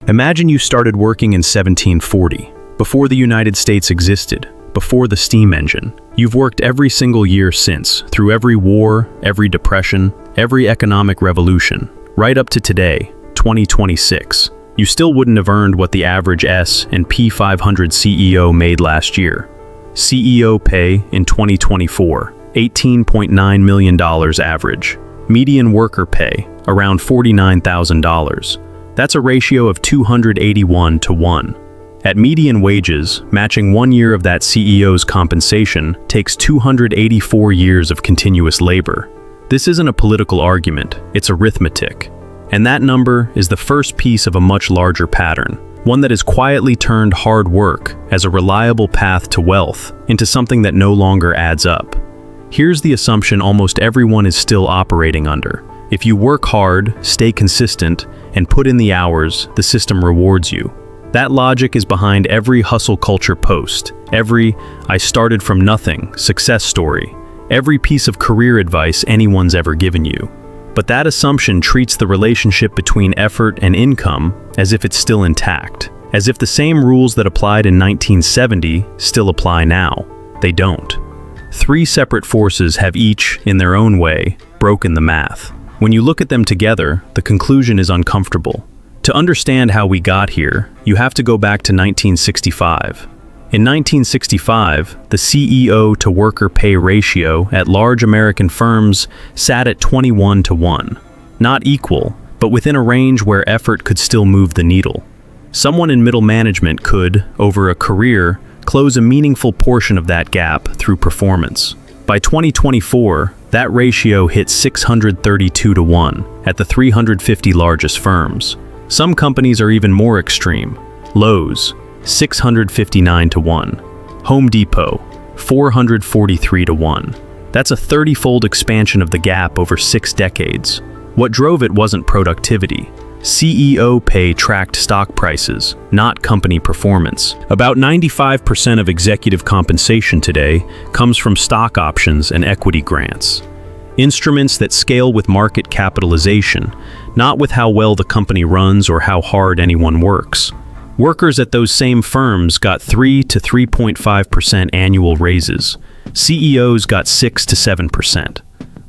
Imagine you started working in 1740, before the United States existed, before the steam engine. You've worked every single year since, through every war, every depression, every economic revolution, right up to today, 2026. You still wouldn't have earned what the average S&P 500 CEO made last year. CEO pay in 2024, $18.9 million average. Median worker pay, around $49,000. That's a ratio of 281 to 1. At median wages, matching 1 year of that CEO's compensation takes 284 years of continuous labor. This isn't a political argument, it's arithmetic. And that number is the first piece of a much larger pattern, one that has quietly turned hard work as a reliable path to wealth into something that no longer adds up. Here's the assumption almost everyone is still operating under. If you work hard, stay consistent, and put in the hours, the system rewards you. That logic is behind every hustle culture post, every "I started from nothing" success story, every piece of career advice anyone's ever given you. But that assumption treats the relationship between effort and income as if it's still intact, as if the same rules that applied in 1970 still apply now. They don't. Three separate forces have each, in their own way, broken the math. When you look at them together, the conclusion is uncomfortable. To understand how we got here, you have to go back to 1965. In 1965, the CEO to worker pay ratio at large American firms sat at 21 to 1. Not equal, but within a range where effort could still move the needle. Someone in middle management could, over a career, close a meaningful portion of that gap through performance. By 2024, that ratio hit 632 to 1 at the 350 largest firms. Some companies are even more extreme. Lowe's, 659 to 1. Home Depot, 443 to 1. That's a 30-fold expansion of the gap over 6 decades. What drove it wasn't productivity. CEO pay tracked stock prices, not company performance. About 95% of executive compensation today comes from stock options and equity grants. Instruments that scale with market capitalization, not with how well the company runs or how hard anyone works. Workers at those same firms got 3 to 3.5% annual raises. CEOs got 6 to 7%.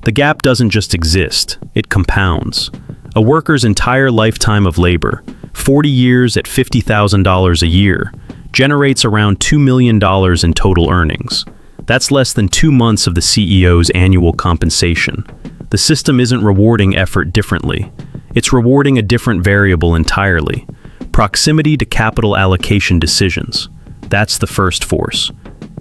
The gap doesn't just exist, it compounds. A worker's entire lifetime of labor, 40 years at $50,000 a year, generates around $2 million in total earnings. That's less than 2 months of the CEO's annual compensation. The system isn't rewarding effort differently. It's rewarding a different variable entirely: proximity to capital allocation decisions. That's the first force.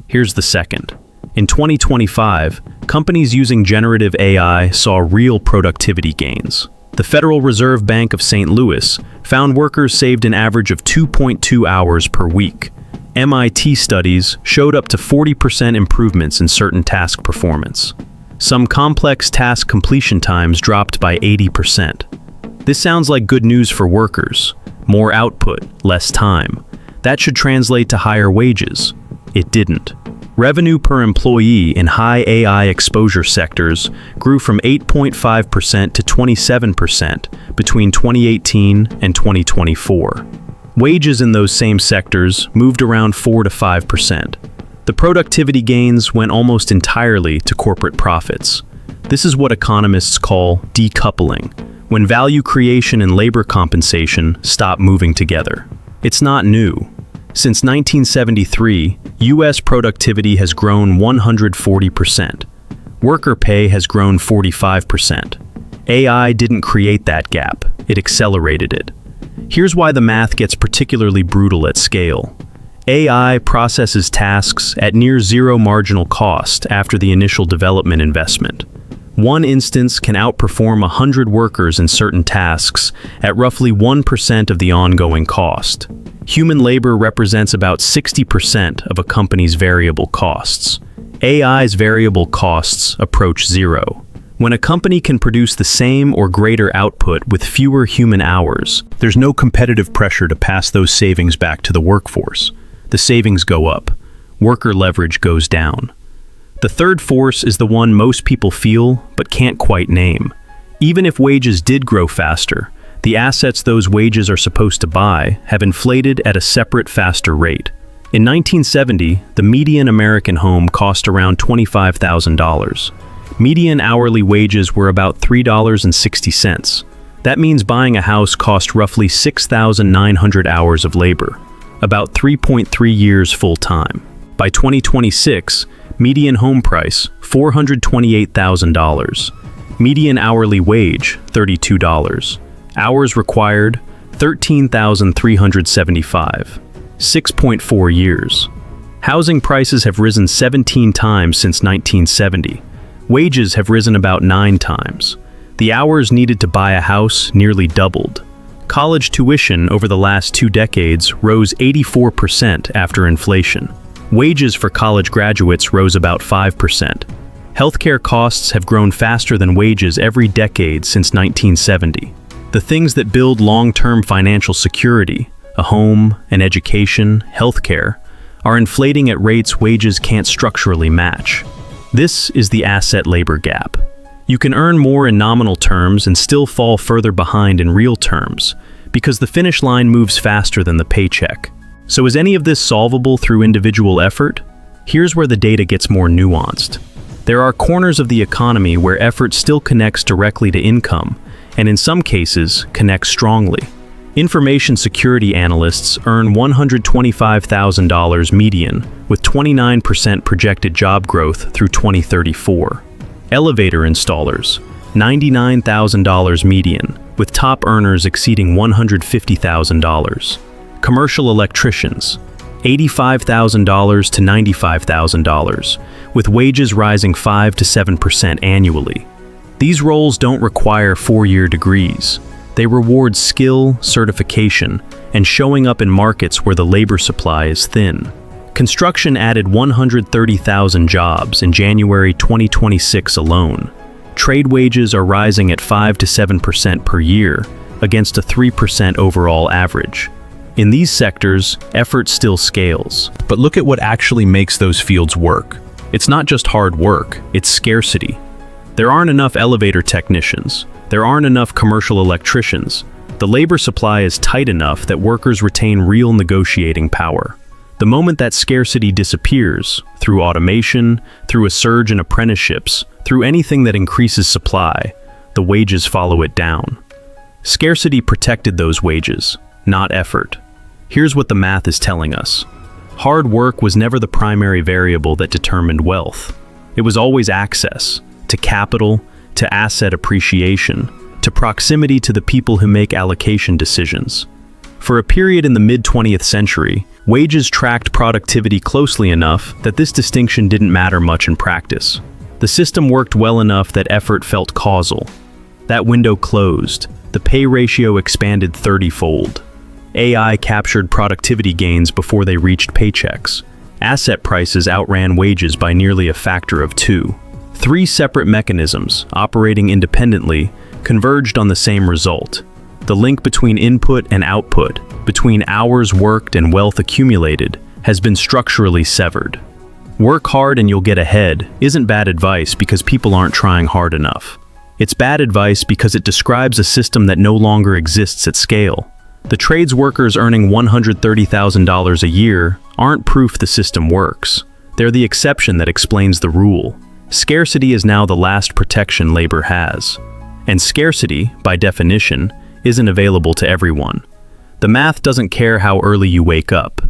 Here's the second. In 2025, companies using generative AI saw real productivity gains. The Federal Reserve Bank of St. Louis found workers saved an average of 2.2 hours per week. MIT studies showed up to 40% improvements in certain task performance. Some complex task completion times dropped by 80%. This sounds like good news for workers. More output, less time. That should translate to higher wages. It didn't. Revenue per employee in high AI exposure sectors grew from 8.5% to 27% between 2018 and 2024. Wages in those same sectors moved around 4 to 5%. The productivity gains went almost entirely to corporate profits. This is what economists call decoupling, when value creation and labor compensation stop moving together. It's not new. Since 1973, U.S. productivity has grown 140%. Worker pay has grown 45%. AI didn't create that gap, it accelerated it. Here's why the math gets particularly brutal at scale. AI processes tasks at near zero marginal cost after the initial development investment. One instance can outperform 100 workers in certain tasks at roughly 1% of the ongoing cost. Human labor represents about 60% of a company's variable costs. AI's variable costs approach zero. When a company can produce the same or greater output with fewer human hours, there's no competitive pressure to pass those savings back to the workforce. The savings go up. Worker leverage goes down. The third force is the one most people feel but can't quite name. Even if wages did grow faster, The assets those wages are supposed to buy have inflated at a separate, faster rate. In 1970, the median American home cost around $25,000. Median hourly wages were about $3.60. That means buying a house cost roughly 6,900 hours of labor, about 3.3 years full-time. By 2026, median home price, $428,000. Median hourly wage, $32. Hours required, 13,375. 6.4 years. Housing prices have risen 17 times since 1970. Wages have risen about 9 times. The hours needed to buy a house nearly doubled. College tuition over the last 2 decades rose 84% after inflation. Wages for college graduates rose about 5%. Healthcare costs have grown faster than wages every decade since 1970. The things that build long-term financial security, a home, an education, healthcare, are inflating at rates wages can't structurally match. This is the asset-labor gap. You can earn more in nominal terms and still fall further behind in real terms, because the finish line moves faster than the paycheck. So is any of this solvable through individual effort? Here's where the data gets more nuanced. There are corners of the economy where effort still connects directly to income, and in some cases, connects strongly. Information security analysts earn $125,000 median, with 29% projected job growth through 2034. Elevator installers, $99,000 median, with top earners exceeding $150,000. Commercial electricians, $85,000 to $95,000, with wages rising 5 to 7% annually. These roles don't require 4-year degrees. They reward skill, certification, and showing up in markets where the labor supply is thin. Construction added 130,000 jobs in January 2026 alone. Trade wages are rising at 5 to 7% per year, against a 3% overall average. In these sectors, effort still scales. But look at what actually makes those fields work. It's not just hard work, it's scarcity. There aren't enough elevator technicians. There aren't enough commercial electricians. The labor supply is tight enough that workers retain real negotiating power. The moment that scarcity disappears, through automation, through a surge in apprenticeships, through anything that increases supply, the wages follow it down. Scarcity protected those wages, not effort. Here's what the math is telling us. Hard work was never the primary variable that determined wealth. It was always access to capital, to asset appreciation, to proximity to the people who make allocation decisions. For a period in the mid-20th century, wages tracked productivity closely enough that this distinction didn't matter much in practice. The system worked well enough that effort felt causal. That window closed. The pay ratio expanded 30-fold. AI captured productivity gains before they reached paychecks. Asset prices outran wages by nearly a factor of 2. 3 separate mechanisms, operating independently, converged on the same result. The link between input and output, between hours worked and wealth accumulated, has been structurally severed. Work hard and you'll get ahead isn't bad advice because people aren't trying hard enough. It's bad advice because it describes a system that no longer exists at scale. The trades workers earning $130,000 a year aren't proof the system works. They're the exception that explains the rule. Scarcity is now the last protection labor has. And scarcity, by definition, isn't available to everyone. The math doesn't care how early you wake up.